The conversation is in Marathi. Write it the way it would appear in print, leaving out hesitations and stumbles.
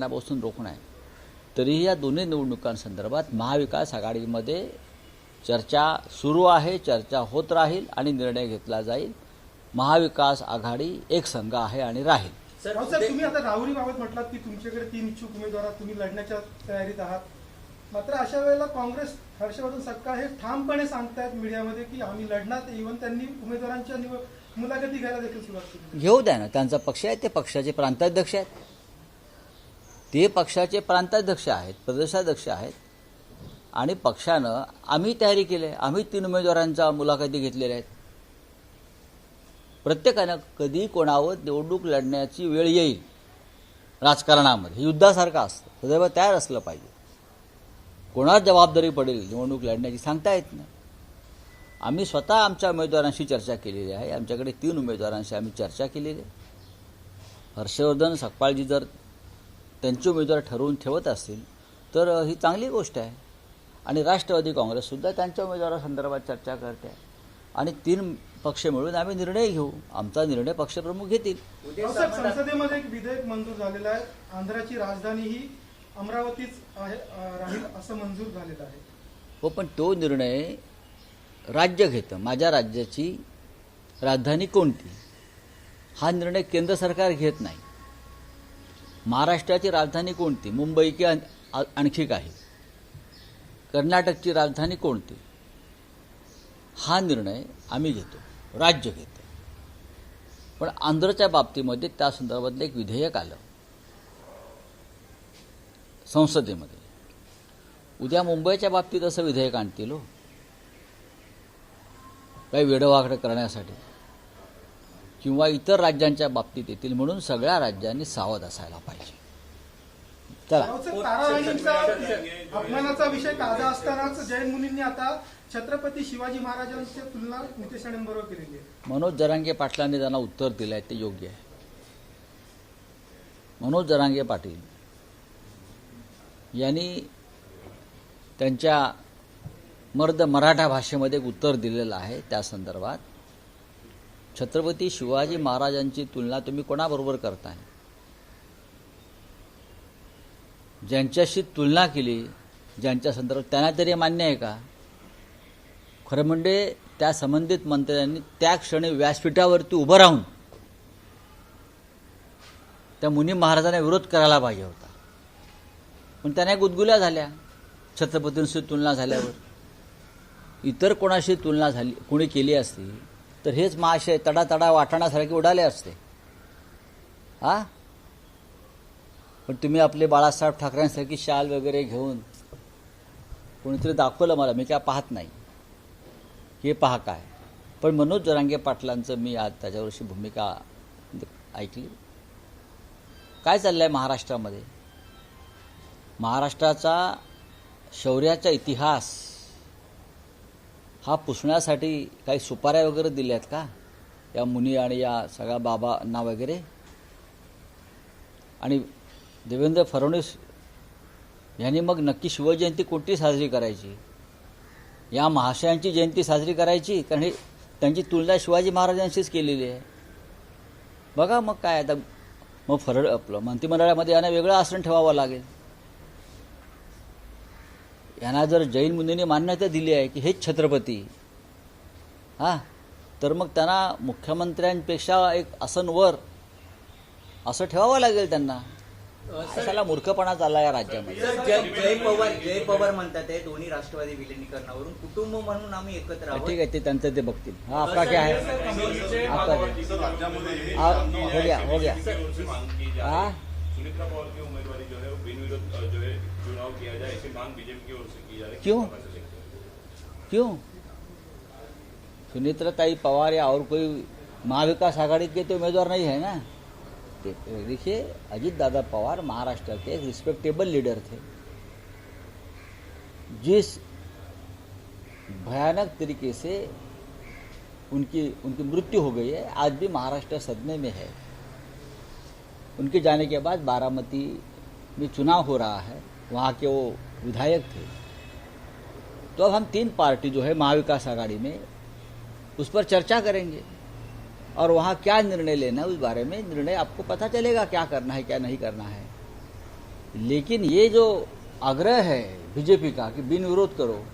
पासून रोखणं आहे. तरीही या दोन्ही निवडणुकांसंदर्भात महाविकास आघाडीमध्ये चर्चा सुरू आहे, चर्चा होत राहील आणि निर्णय घेतला जाईल. महाविकास आघाडी एक संघ आहे आणि राहील. सर तुम्ही आता राहुरीबाबत म्हटलात की तुमच्याकडे 3 इच्छुक उमेदवार तुम्ही लढण्याच्या तयारीत आहात. मात्र अशा वेळेला काँग्रेस हर्षवर्धन सपकाळ हे ठामपणे सांगतायत मीडियामध्ये की आम्ही लढणार. इव्हन त्यांनी उमेदवारांच्या मुलाखती घ्यायला देखील सुरुवात केली. घेऊ द्या ना, त्यांचा पक्ष आहे, ते पक्षाचे प्रांताध्यक्ष आहेत, ते पक्षाचे प्रांताध्यक्ष आहेत, प्रदेशाध्यक्ष आहेत आणि पक्षानं आम्ही तयारी केली आहे. आम्ही 3 उमेदवारांच्या मुलाखती घेतलेल्या आहेत. प्रत्येकानं कधी कोणावर निवडणूक लढण्याची वेळ येईल राजकारणामध्ये युद्धासारखं असतं, सदैव तयार असलं पाहिजे. कोणावर जबाबदारी पडेल निवडणूक लढण्याची सांगता येत नाही. आम्ही स्वतः आमच्या उमेदवारांशी चर्चा केलेली आहे. आमच्याकडे 3 उमेदवारांशी आम्ही चर्चा केलेली आहे. हर्षवर्धन सकपाळजी जर त्यांचे उमेदवार ठरवून ठेवत असतील तर ही चांगली गोष्ट आहे. आणि राष्ट्रवादी काँग्रेससुद्धा त्यांच्या उमेदवारासंदर्भात चर्चा करते आहे आणि 3 पक्ष मिळून आम्ही निर्णय घेऊ. आमचा निर्णय पक्षप्रमुख घेतील. संसदेमध्ये एक विधेयक मंजूर झालेलं आहे. आंध्राची राजधानी ही अमरावतीच राहील असं मंजूर झालेलं आहे. हो, पण तो निर्णय राज्य घेतं. माझ्या राज्याची राजधानी कोणती हा निर्णय केंद्र सरकार घेत नाही. महाराष्ट्राची राजधानी कोणती, मुंबई की आणखी काही, कर्नाटकची राजधानी कोणती हा निर्णय आम्ही घेतो, राज्य घेतं. पण आंध्रच्या बाबतीमध्ये त्या संदर्भातलं एक विधेयक आलं संसदेमध्ये. उद्या मुंबईच्या बाबतीत असं विधेयक आणतील हो, काही वेडवाकडं करण्यासाठी, किंवा इतर राज्यांच्या बाबतीत येतील. म्हणून सगळ्या राज्यांनी सावध असायला पाहिजे. चला, अपमानाचा विषय ताजा असतानाच जैन मुनींनी आता छत्रपती शिवाजी महाराजांची तुलना नितेश राणेंबरोबर केलेली आहे. मनोज जरांगे पाटलांनी त्यांना उत्तर दिलं आहे, ते योग्य आहे. मनोज जरांगे पाटील यांनी त्यांच्या मर्द मराठा भाषेमध्ये एक उत्तर दिलेलं आहे. त्या संदर्भात छत्रपती शिवाजी महाराजांची तुलना तुम्ही कोणाबरोबर करताय? ज्यांच्याशी तुलना केली, ज्यांच्या संदर्भात, त्यांना तरी मान्य आहे का? खरं म्हणजे त्या संबंधित मंत्र्यांनी त्या क्षणी व्यासपीठावरती उभं राहून त्या मुनी महाराजांना विरोध करायला पाहिजे होता. पण त्यांना गुदगुल्या झाल्या छत्रपतींशी तुलना झाल्यावर. इतर कोणाशी तुलना झाली कोणी केली असती तर हेच महाशय तडातडा वाटाण्यासारखे उडाले असते. हा, पण तुम्ही आपले बाळासाहेब ठाकरेंसारखी शाल वगैरे घेऊन कोणीतरी दाखवलं मला, मी काय पाहत नाही, हे पहा काय. पण मनोज जरांगे पाटलांचं मी आज त्याच्यावरची भूमिका ऐकली. काय चाललंय महाराष्ट्रामध्ये? महाराष्ट्राचा शौर्याचा इतिहास हा पुसण्यासाठी काही सुपाऱ्या वगैरे दिल्या आहेत का या मुनी आणि या सगळ्या बाबांना वगैरे? आणि देवेंद्र फडणवीस यांनी मग नक्की शिवजयंती कोणती साजरी करायची? या महाशयांची जयंती साजरी करायची? कारण हे त्यांची तुलना शिवाजी महाराजांशीच केलेली आहे. बघा मग काय आता, मग आपलं मंत्रिमंडळामध्ये यांना वेगळं आसन ठेवावं लागेल. यांना जर जैन मुनींनी मान्यता दिली आहे की हेच छत्रपती, हां, तर मग त्यांना मुख्यमंत्र्यांपेक्षा एक आसन वर असं ठेवावं लागेल त्यांना. अशाला मूर्खपणा चालला या राज्यामध्ये. जय पवार म्हणतात दोन्ही राष्ट्रवादी विलिनीकरणावरून कुटुंब म्हणून आम्ही एकत्र आहोत. ठीक आहे, ते त्यांचं ते बघतील. हा आपका क्या है? आपका हो गया हाँ, सुनीता पवार की उम्मीदवारी जो है बिनविरोध जो है चुनाव किया जाए, ऐसी मांग बीजेपी की ओर से की जा रही है. क्यों? सुनीता पवार या और कोई महाविकास आघाड़ी के तो उम्मीदवार नहीं है ना. देखिए, अजीत दादा पवार महाराष्ट्र के एक रिस्पेक्टेबल लीडर थे. जिस भयानक तरीके से उनकी मृत्यु हो गई है, आज भी महाराष्ट्र सदमे में है. उनके जाने के बाद बारामती में चुनाव हो रहा है, वहाँ के वो विधायक थे. तो अब हम 3 पार्टी जो है महाविकास आघाड़ी में उस पर चर्चा करेंगे और वहाँ क्या निर्णय लेना है उस बारे में निर्णय आपको पता चलेगा, क्या करना है क्या नहीं करना है. लेकिन ये जो आग्रह है बीजेपी का कि बिन विरोध करो,